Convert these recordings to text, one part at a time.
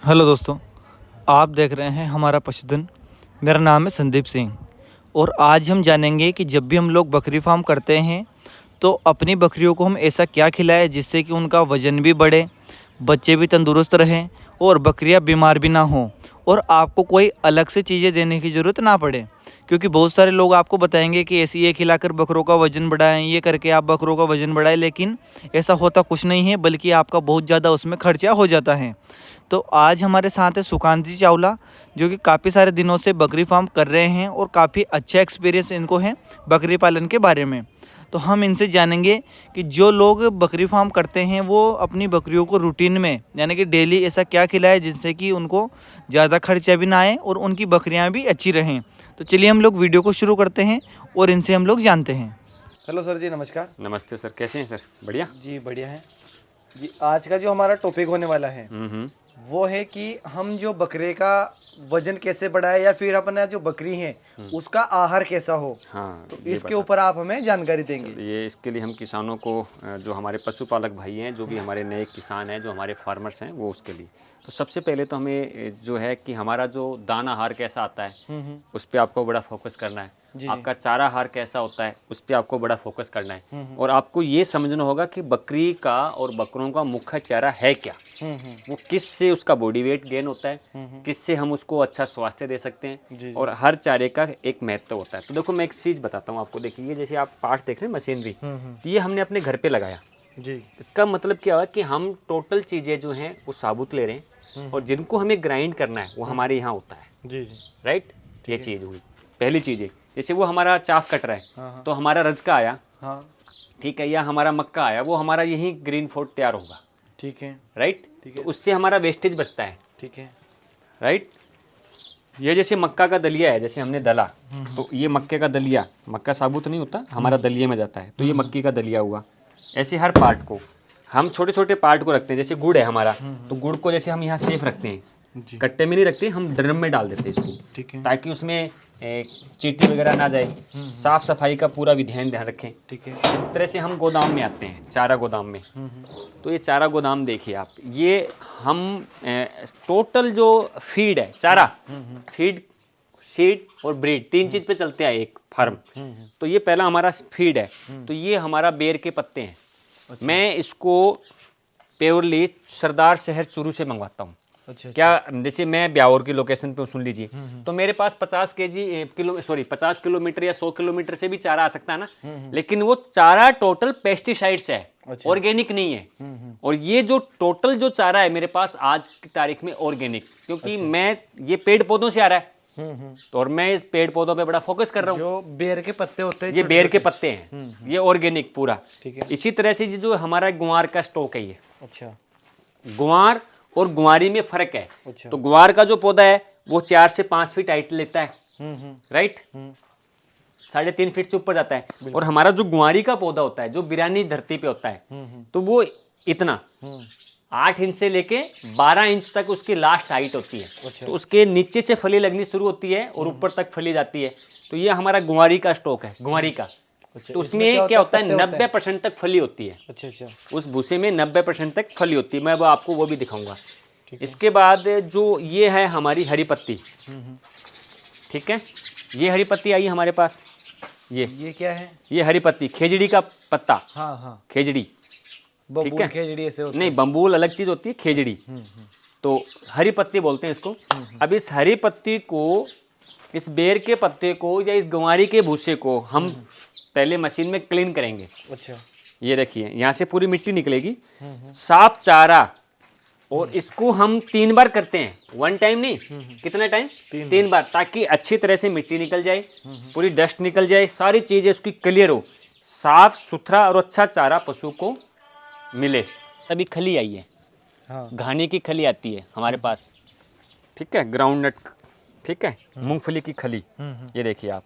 Hello दोस्तों, आप देख रहे हैं हमारा पशुधन। मेरा नाम है संदीप सिंह और आज हम जानेंगे कि जब भी हम लोग बकरी फार्म करते हैं तो अपनी बकरियों को हम ऐसा क्या खिलाएं जिससे कि उनका वज़न भी बढ़े, बच्चे भी तंदुरुस्त रहें और बकरियां बीमार भी ना हों और आपको कोई अलग से चीज़ें देने की ज़रूरत ना पड़े। क्योंकि बहुत सारे लोग आपको बताएंगे कि ऐसे ये खिलाकर बकरों का वज़न बढ़ाएं, ये करके आप बकरों का वज़न बढ़ाएं, लेकिन ऐसा होता कुछ नहीं है, बल्कि आपका बहुत ज़्यादा उसमें खर्चा हो जाता है। तो आज हमारे साथ है सुकांत जी चावला, जो कि काफ़ी सारे दिनों से बकरी फार्म कर रहे हैं और काफ़ी अच्छा एक्सपीरियंस इनको है बकरी पालन के बारे में। तो हम इनसे जानेंगे कि जो लोग बकरी फार्म करते हैं वो अपनी बकरियों को रूटीन में यानी कि डेली ऐसा क्या खिलाए जिससे कि उनको ज़्यादा खर्चा भी ना आए और उनकी बकरियां भी अच्छी रहें। तो चलिए हम लोग वीडियो को शुरू करते हैं और इनसे हम लोग जानते हैं। हेलो सर जी, नमस्कार। नमस्ते सर, कैसे हैं सर? बढ़िया जी, बढ़िया है जी। आज का जो हमारा टॉपिक होने वाला है वो है कि हम जो बकरे का वजन कैसे बढ़ाए या फिर अपना जो बकरी है उसका आहार कैसा हो। हाँ, तो ये इसके बता ऊपर आप हमें जानकारी देंगे। ये इसके लिए हम किसानों को जो हमारे पशुपालक भाई हैं, जो भी हमारे नए किसान हैं, जो हमारे फार्मर्स हैं, वो उसके लिए तो सबसे पहले तो हमें जो है कि हमारा जो दाना आहार कैसा आता है उस पर आपको बड़ा फोकस करना है। आपका चारा आहार कैसा होता है उस पर आपको बड़ा फोकस करना है। और आपको ये समझना होगा कि बकरी का और बकरों का मुख्य चारा है क्या, वो किससे उसका बॉडी वेट गेन होता है, किससे हम उसको अच्छा स्वास्थ्य दे सकते हैं। और हर चारे का एक महत्व होता है। तो देखो मैं एक चीज़ बताता हूँ आपको। देखिए जैसे आप पार्ट देख रहे हैं मशीनरी, तो ये हमने अपने घर पे लगाया जी। इसका मतलब क्या है कि हम टोटल चीज़ें जो हैं वो साबुत ले रहे हैं और जिनको हमें ग्राइंड करना है वो हमारे यहाँ होता है जी जी। राइट, ये चीज़ हुई पहली चीज़ है। जैसे वो हमारा चाफ कट रहा है तो हमारा रजका आया, ठीक है, या हमारा मक्का आया, वो हमारा यही ग्रीन फोर्ड तैयार होगा, ठीक है, राइट। तो उससे हमारा वेस्टेज बचता है, ठीक है, राइट। ये जैसे मक्का का दलिया है, जैसे हमने दला तो ये मक्के का दलिया, मक्का साबुत नहीं होता, हमारा दलिये में जाता है, तो ये मक्की का दलिया हुआ। ऐसे हर पार्ट को हम छोटे छोटे पार्ट को रखते हैं। जैसे गुड़ है हमारा, तो गुड़ को जैसे हम यहाँ सेफ रखते हैं, कट्टे में नहीं रखते, हम ड्रम में डाल देते हैं इसको, ठीक है, ताकि उसमें चींटी वगैरह ना जाए। साफ सफाई का पूरा भी ध्यान रखें, ठीक है। इस तरह से हम गोदाम में आते हैं, चारा गोदाम में। तो ये चारा गोदाम देखिए आप, ये हम टोटल जो फीड है, चारा, फीड, सीड और ब्रीड, तीन चीज पे चलते हैं एक फार्म। तो ये पहला हमारा फीड है। तो ये हमारा बेर के पत्ते हैं। अच्छा। मैं इसको प्योरली सरदार शहर चूरू से मंगवाता हूँ। अच्छा, क्या जैसे मैं ब्यावर की लोकेशन पे सुन लीजिए, तो मेरे पास 50 किलोमीटर या 100 किलोमीटर से भी चारा आ सकता है ना, लेकिन वो चारा टोटल पेस्टिसाइड्स है, ऑर्गेनिक नहीं है। और ये जो टोटल जो चारा है मेरे पास आज की तारीख में ऑर्गेनिक, क्योंकि मैं ये पेड़ पौधों से आ रहा है, तो और मैं इस पेड़ पौधों पे बड़ा फोकस कर रहा हूँ। जो बेर के पत्ते होते हैं, ये बेर के पत्ते हैं, ये ऑर्गेनिक पूरा, ठीक है। इसी तरह से जो हमारा गुआर का स्टॉक है ये, अच्छा, गुआर और गुआरी में फर्क है। अच्छा। तो गुआर का जो पौधा है वो 4 से 5 फीट हाइट लेता है, राइट, 3.5 फीट से ऊपर जाता है। और हमारा जो गुआरी का पौधा होता है, जो बिरानी धरती पे होता है, तो वो इतना 8 इंच से लेके 12 इंच तक उसकी लास्ट हाइट होती है। अच्छा। तो उसके नीचे से फली लगनी शुरू होती है और ऊपर तक फली जाती है। तो ये हमारा गुआरी का स्टॉक है, गुआरी का। अच्छा, तो उसमें क्या होता है, 90% तक फली होती है। अच्छा अच्छा। उस भूसे में 90% तक फली होती है। मैं आपको वो भी दिखाऊंगा। इसके बाद जो ये है हमारी हरी पत्ती, ठीक है, ये हरी पत्ती आई हमारे पास। ये क्या है? ये हरी पत्ती, खेजड़ी का पत्ता। हाँ हाँ, खेजड़ी, ठीक है। खेजड़ी ऐसे होता नहीं, बम्बूल अलग चीज होती है, खेजड़ी। तो हरी पत्ती बोलते हैं इसको। अब इस हरी पत्ती को, इस बेर के पत्ते को या इस गंवारी के भूसे को हम पहले मशीन में क्लीन करेंगे। अच्छा, ये देखिए यहाँ से पूरी मिट्टी निकलेगी, साफ चारा। और इसको हम 3 बार करते हैं, 1 टाइम नहीं, कितना टाइम, 3 बार, ताकि अच्छी तरह से मिट्टी निकल जाए, पूरी डस्ट निकल जाए, सारी चीजें उसकी क्लियर हो, साफ सुथरा और अच्छा चारा पशु को मिले। अभी खली आई है, हाँ, घानी की खली आती है हमारे पास, ठीक है, ग्राउंड नट, ठीक है, मूंगफली की खली। ये देखिए आप,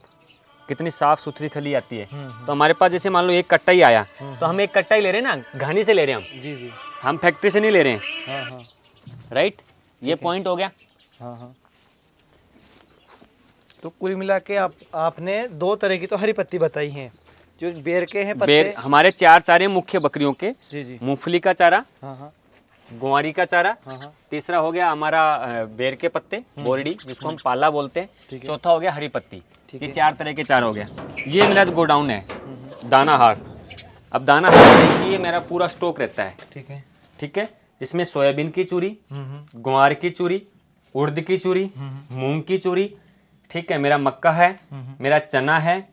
कितनी साफ सुथरी खली आती है। तो हमारे पास जैसे मान लो एक कट्टा ही आया, तो हम एक कट्टा ही ले रहे हैं ना, घानी से ले रहे हैं हम, जी जी, हम फैक्ट्री से नहीं ले रहे हैं। हाँ हाँ, राइट, ये पॉइंट हो गया। हाँ हाँ। तो कुल मिला के आपने 2 तरह की तो हरी पत्ती बताई है, जो बेर के हैं पत्ते। बेर हमारे 4 चारे मुख्य बकरियों के, जी जी, मूंगफली का चारा, हाँ हाँ, गुआरी का चारा, हाँ हाँ तीसरा हो गया हमारा बेर के पत्ते, बोरडी जिसको हम पाला बोलते हैं, चौथा हो गया हरी पत्ती। ये 4 तरह के चारा हो गया। ये मेरा जो गोडाउन है दाना हार। अब दाना हार देखिए मेरा पूरा स्टॉक रहता है, ठीक है, जिसमें सोयाबीन की चूरी, ग्वार की चूरी, उड़द की चूरी, मूंग की चूरी, ठीक है, मेरा मक्का है, मेरा चना है,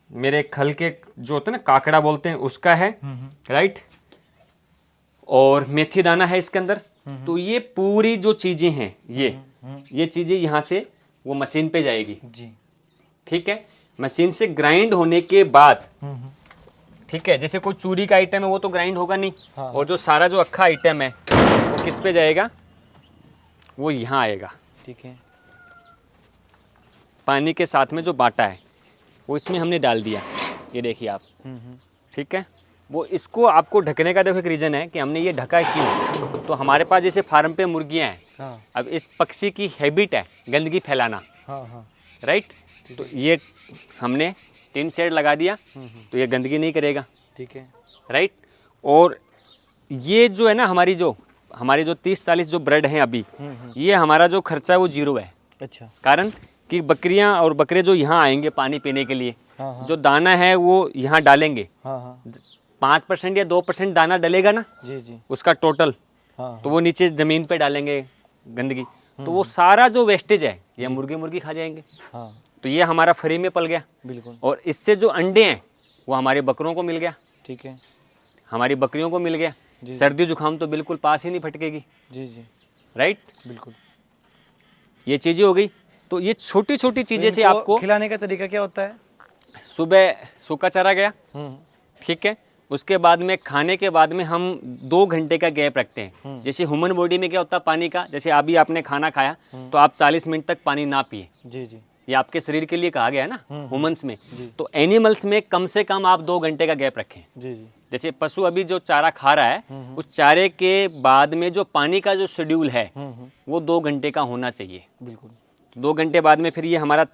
मेरे खल के जो होते हैं ना काकड़ा बोलते हैं उसका है, राइट, और मेथी दाना है इसके अंदर। तो ये पूरी जो चीजें हैं ये चीजें यहाँ से वो मशीन पे जाएगी जी, ठीक है। मशीन से ग्राइंड होने के बाद, ठीक है, जैसे कोई चूरी का आइटम है वो तो ग्राइंड होगा नहीं, हाँ। और जो सारा जो अक्खा आइटम है वो किस पे जाएगा, वो यहाँ आएगा, ठीक है, पानी के साथ में जो बाटा है वो इसमें हमने डाल दिया, ये देखिए आप, ठीक है। वो इसको आपको ढकने का देखो एक रीज़न है कि हमने ये ढका क्यों, तो हमारे पास जैसे फार्म पे मुर्गियाँ हैं, हाँ अब इस पक्षी की हैबिट है गंदगी फैलाना, हाँ हाँ, राइट, तो ये हमने टिन शेड लगा दिया तो ये गंदगी नहीं करेगा, ठीक है, राइट। और ये जो है ना हमारी जो 30-40 जो ब्रेड हैं अभी, ये हमारा जो खर्चा है वो 0 है। अच्छा, कारण कि बकरियां और बकरे जो यहाँ आएंगे पानी पीने के लिए, हाँ हाँ, जो दाना है वो यहाँ डालेंगे, हाँ हाँ, 5% या 2% दाना डलेगा ना जी जी, उसका टोटल, हाँ तो वो नीचे ज़मीन पे डालेंगे गंदगी, तो वो सारा जो वेस्टेज है ये मुर्गी खा जाएंगे। हाँ, तो ये हमारा फ्री में पल गया, बिल्कुल, और इससे जो अंडे हैं वो हमारे बकरों को मिल गया, ठीक है, हमारी बकरियों को मिल गया, जी। सर्दी जुकाम तो बिल्कुल पास ही नहीं फटकेगी, जी जी, राइट, बिल्कुल। ये चीज़ें हो गई। तो ये छोटी छोटी चीज़ें से इनको आपको खिलाने का तरीका क्या होता है? सुबह सूखा चारा गया, ठीक है, उसके बाद में खाने के बाद में हम 2 घंटे का गैप रखते हैं। जैसे ह्यूमन बॉडी में क्या होता है पानी का, जैसे अभी आपने खाना खाया तो आप 40 मिनट तक पानी ना पिए, जी जी, ये आपके शरीर के लिए कहा गया है ना ह्यूमंस में, तो एनिमल्स में कम से कम आप 2 घंटे का गैप रखें। जी जी, जैसे पशु अभी जो चारा खा रहा है उस चारे के बाद में जो पानी का जो शेड्यूल है वो 2 घंटे का होना चाहिए। बिल्कुल, 2 घंटे बाद में फिर ये हमारा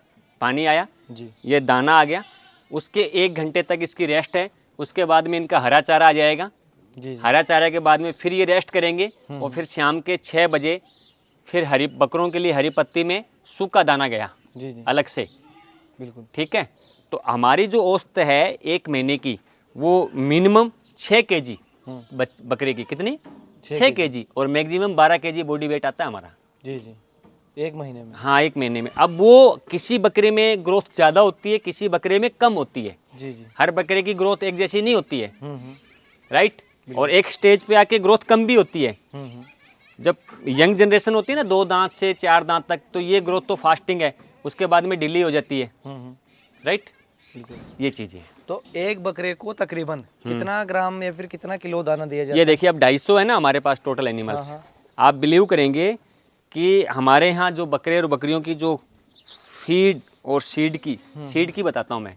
पानी आया, जी, ये दाना आ गया, उसके 1 घंटे तक इसकी रेस्ट है, उसके बाद में इनका हरा चारा आ जाएगा, जी जी, हरा चारा के बाद में फिर ये रेस्ट करेंगे, और फिर शाम के 6 बजे फिर हरी बकरों के लिए हरी पत्ती में सूखा दाना गया जी जी, अलग से, बिल्कुल, ठीक है। तो हमारी जो औसत है 1 महीने की वो मिनिमम 6 kg बकरे की, कितनी 6 kg, और मैक्सिमम 12 kg बॉडी वेट आता है हमारा, जी जी, 1 महीने में, हाँ 1 महीने में। अब वो किसी बकरे में ग्रोथ ज़्यादा होती है, किसी बकरे में कम होती है, जी जी, हर बकरे की ग्रोथ एक जैसी नहीं होती है, राइट, और एक स्टेज पे आके ग्रोथ कम भी होती है। जब यंग जनरेशन होती है ना 2 दांत से 4 दांत तक, तो ये ग्रोथ तो फास्टिंग है, उसके बाद में डिले हो जाती है, राइट, बिल्कुल। ये चीज़ें। तो एक बकरे को तकरीबन कितना ग्राम या फिर कितना किलो दाना दिया जाता ये देखिए अब 250 है ना हमारे पास टोटल एनिमल्स, आप बिलीव करेंगे कि हमारे यहाँ जो बकरे और बकरियों की जो फीड और सीड की बताता हूँ मैं,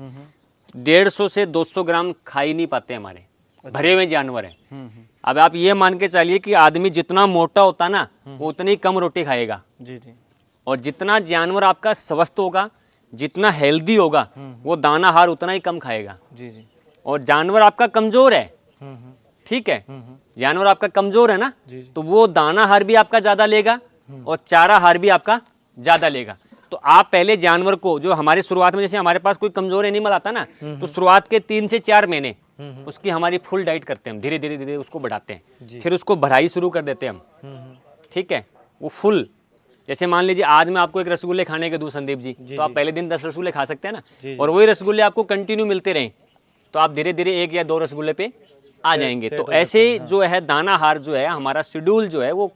150 से 200 ग्राम खा ही नहीं पाते हमारे, भरे हुए जानवर हैं। अब आप ये मान के चलिए कि आदमी जितना मोटा होता ना वो उतनी कम रोटी खाएगा, जी जी, और जितना जानवर आपका स्वस्थ होगा, जितना हेल्दी होगा, वो दाना हार उतना ही कम खाएगा। जी जी, और जानवर आपका कमज़ोर है, ठीक है, जानवर आपका कमज़ोर है ना, जी जी, तो वो दाना हार भी आपका ज़्यादा लेगा और चारा हार भी आपका ज़्यादा लेगा। तो आप पहले जानवर को, जो हमारी शुरुआत में जैसे हमारे पास कोई कमज़ोर एनिमल आता ना, तो शुरुआत के 3 से 4 महीने उसकी हमारी फुल डाइट करते हैं हम, धीरे धीरे धीरे उसको बढ़ाते हैं, फिर उसको भराई शुरू कर देते हैं हम, ठीक है, वो फुल। जैसे मान लीजिए आज मैं आपको एक रसगुल्ले खाने के दूं संदीप जी, तो आप पहले दिन 10 रसगुल्ले खा सकते हैं ना, और वही रसगुल्ले आपको कंटिन्यू मिलते रहें, तो आप धीरे धीरे 1 या 2 रसगुल्ले पे आ जाएंगे। तो ऐसे जो है दाना हार जो है हमारा शेड्यूल जो है वो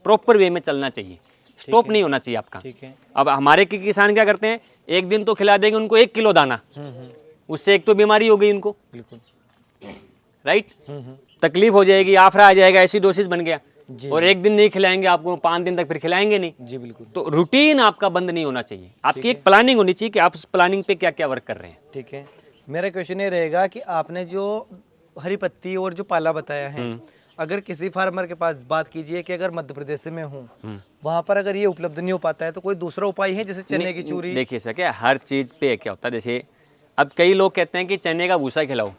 प्रॉपर वे में चलना चाहिए, स्टॉप नहीं होना चाहिए आपका। ठीक है, अब हमारे किसान क्या करते हैं, एक दिन तो खिला देंगे उनको 1 किलो दाना, उससे एक तो बीमारी हो गई उनको, बिल्कुल, राइट, तकलीफ हो जाएगी, आफरा आ जाएगा, ऐसी डोसेज बन गया, जी, और एक दिन नहीं खिलाएंगे आपको, 5 दिन तक फिर खिलाएंगे नहीं। जी बिल्कुल, तो रूटीन आपका बंद नहीं होना चाहिए, आपकी एक प्लानिंग होनी चाहिए कि आप उस प्लानिंग पे क्या क्या वर्क कर रहे हैं। ठीक है। मेरा क्वेश्चन ये रहेगा कि आपने जो हरी पत्ती और जो पाला बताया है, अगर किसी फार्मर के पास बात कीजिए कि अगर मध्य प्रदेश में हूँ, वहाँ पर अगर ये उपलब्ध नहीं हो पाता है, तो कोई दूसरा उपाय है जैसे चने की चूरी? देखिए सर, क्या हर चीज़ पे क्या होता है, जैसे अब कई लोग कहते हैं कि चने का भूसा खिलाओ,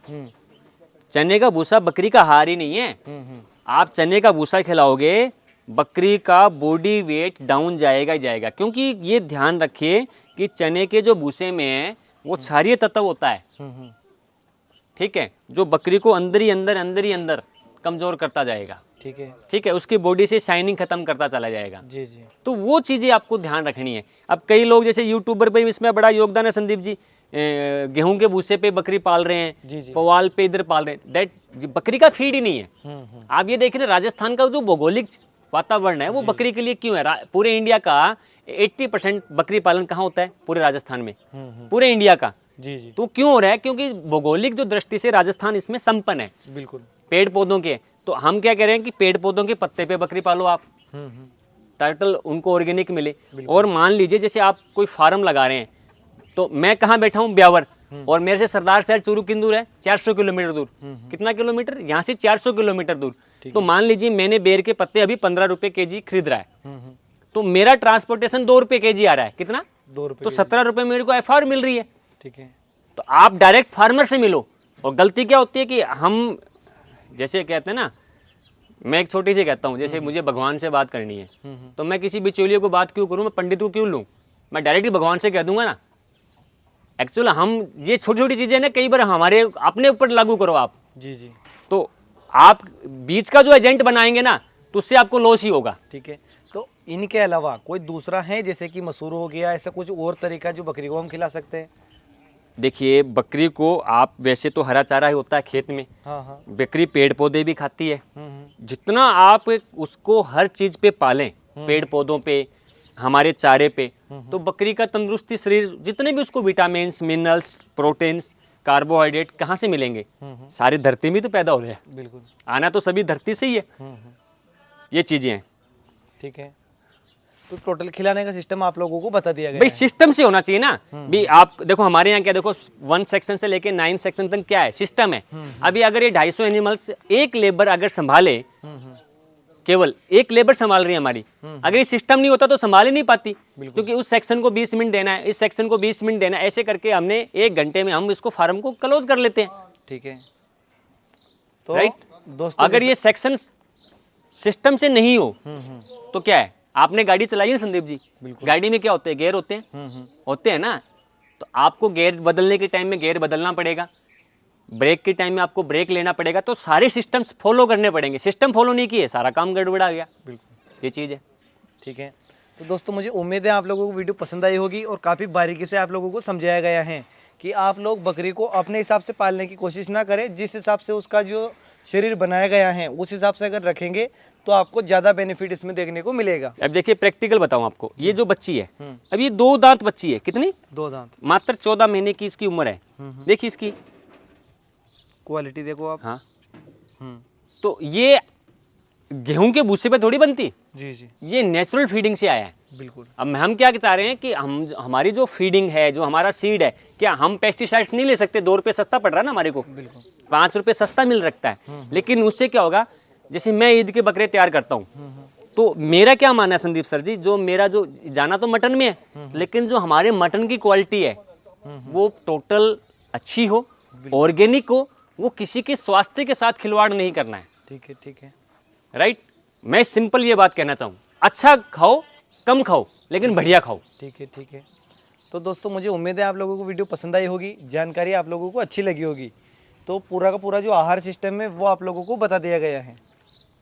चने का भूसा बकरी का आहार ही नहीं है, आप चने का भूसा खिलाओगे, बकरी का बॉडी वेट डाउन जाएगा ही जाएगा। क्योंकि ये ध्यान रखिए कि चने के जो भूसे में है वो क्षारीय तत्व होता है, ठीक है, जो बकरी को अंदर ही अंदर कमजोर करता जाएगा। ठीक है, उसकी बॉडी से शाइनिंग खत्म करता चला जाएगा। जी जी। तो वो चीज़ें आपको ध्यान रखनी है। अब कई लोग जैसे यूट्यूबर पे इसमें बड़ा योगदान है संदीप जी, गेहूं के भूसे पे बकरी पाल रहे हैं, जी जी। पवाल पे इधर पाल रहे हैं, दैट बकरी का फीड ही नहीं है। आप ये देख रहे राजस्थान का जो भौगोलिक वातावरण है वो बकरी के लिए क्यों है। पूरे इंडिया का 80% बकरी पालन कहाँ होता है, पूरे राजस्थान में, पूरे इंडिया का। जी जी। तो क्यों हो रहा है, क्योंकि भौगोलिक जो दृष्टि से राजस्थान इसमें संपन्न है, बिल्कुल। पेड़ पौधों के। तो हम क्या कह रहे हैं कि पेड़ पौधों के पत्ते पे बकरी पालो आप, टाइटल उनको ऑर्गेनिक मिले। और मान लीजिए जैसे आप कोई फार्म लगा रहे हैं, तो मैं कहाँ बैठा हूँ, ब्यावर, और मेरे से सरदार शहर चूरू कितनी दूर है, 400 किलोमीटर दूर। कितना किलोमीटर, यहाँ से 400 किलोमीटर दूर। तो मान लीजिए मैंने बेर के पत्ते अभी 15 रुपए केजी खरीद रहा है, तो मेरा ट्रांसपोर्टेशन 2 रुपए केजी आ रहा है, कितना, 2 रुपए। तो 17 रुपए मेरे को एफआर मिल रही है। ठीक है। तो आप डायरेक्ट फार्मर से मिलो। और गलती क्या होती है कि हम जैसे कहते हैं ना, मैं एक छोटी सी कहता हूँ, जैसे मुझे भगवान से बात करनी है, तो मैं किसी बिचौलिए को बात क्यों करूँ, मैं पंडित को क्यों लूँ, मैं डायरेक्ट भगवान से कह दूंगा ना। एक्चुअल हम ये छोटी छोटी चीजें ना कई बार हमारे अपने ऊपर लागू करो आप। जी जी। तो आप बीच का जो एजेंट बनाएंगे ना, तो उससे आपको लॉस ही होगा। ठीक है। तो इनके अलावा कोई दूसरा है, जैसे कि मसूर हो गया, ऐसा कुछ और तरीका जो बकरी को हम खिला सकते हैं? देखिए बकरी को आप वैसे तो हरा चारा ही होता है खेत में, हाँ। बकरी पेड़ पौधे भी खाती है। जितना आप उसको हर चीज पे पालें, पेड़ पौधों पे, हमारे चारे पे, तो बकरी का तंदुरुस्ती शरीर, जितने भी उसको विटामिन, मिनरल्स, प्रोटीन्स, कार्बोहाइड्रेट कहाँ से मिलेंगे, सारी धरती में तो पैदा हो रहे हैं। बिल्कुल। आना तो सभी धरती से ही है। ये चीजें हैं। ठीक है। तो टोटल खिलाने का सिस्टम आप लोगों को बता दिया गया भाई है। सिस्टम से होना चाहिए ना। भी आप देखो हमारे यहाँ क्या, देखो 1 सेक्शन से लेके 9 सेक्शन तक क्या है, सिस्टम है। अभी अगर ये 250 एनिमल्स एक लेबर अगर संभाले, केवल एक लेबर संभाल रही है हमारी, अगर ये सिस्टम नहीं होता तो संभाल ही नहीं पाती। क्योंकि उस सेक्शन को 20 मिनट देना है, इस सेक्शन को 20 मिनट देना है, ऐसे करके हमने 1 घंटे में हम इसको फार्म को क्लोज कर लेते हैं। ठीक है। तो राइट दोस्तों, अगर ये सेक्शन सिस्टम से नहीं हो तो क्या है, आपने गाड़ी चलाई है संदीप जी, गाड़ी में क्या होते हैं, गेयर होते हैं, होते हैं ना। तो आपको गेयर बदलने के टाइम में गेयर बदलना पड़ेगा, ब्रेक के टाइम में आपको ब्रेक लेना पड़ेगा। तो सारे सिस्टम्स फॉलो करने पड़ेंगे। सिस्टम फॉलो नहीं किए, सारा काम गड़बड़ा गया। बिल्कुल ये चीज़ है। ठीक है। तो दोस्तों, मुझे उम्मीद है आप लोगों को वीडियो पसंद आई होगी और काफ़ी बारीकी से आप लोगों को समझाया गया है कि आप लोग बकरी को अपने हिसाब से पालने की कोशिश ना करें। जिस हिसाब से उसका जो शरीर बनाया गया है उस हिसाब से अगर रखेंगे तो आपको ज़्यादा बेनिफिट इसमें देखने को मिलेगा। अब देखिए प्रैक्टिकल बताऊं आपको, ये जो बच्ची है, अब ये 2 दांत बच्ची है, कितनी, 2 दांत, मात्र 14 महीने की इसकी उम्र है। देखिए इसकी क्वालिटी देखो आप। हाँ। तो ये गेहूं के भूसे पे थोड़ी बनती, जी जी, ये नेचुरल फीडिंग से आया है। बिल्कुल। अब हम क्या चाह रहे हैं कि हमारी जो फीडिंग है, जो हमारा सीड है, क्या हम पेस्टिसाइड्स नहीं ले सकते? 2 रुपये सस्ता पड़ रहा है ना हमारे को, बिल्कुल 5 रुपये सस्ता मिल रखता है। लेकिन उससे क्या होगा, जैसे मैं ईद के बकरे तैयार करता हूँ, तो मेरा क्या मानना है संदीप सर जी, जो मेरा जो जाना तो मटन में है, लेकिन जो हमारे मटन की क्वालिटी है वो टोटल अच्छी हो, ऑर्गेनिक हो, वो किसी के स्वास्थ्य के साथ खिलवाड़ नहीं करना है। ठीक है। ठीक है। राइट, मैं सिंपल ये बात कहना चाहूँ, अच्छा खाओ, कम खाओ, लेकिन बढ़िया खाओ। ठीक है। ठीक है। तो दोस्तों, मुझे उम्मीद है आप लोगों को वीडियो पसंद आई होगी, जानकारी आप लोगों को अच्छी लगी होगी। तो पूरा का पूरा जो आहार सिस्टम है वो आप लोगों को बता दिया गया है।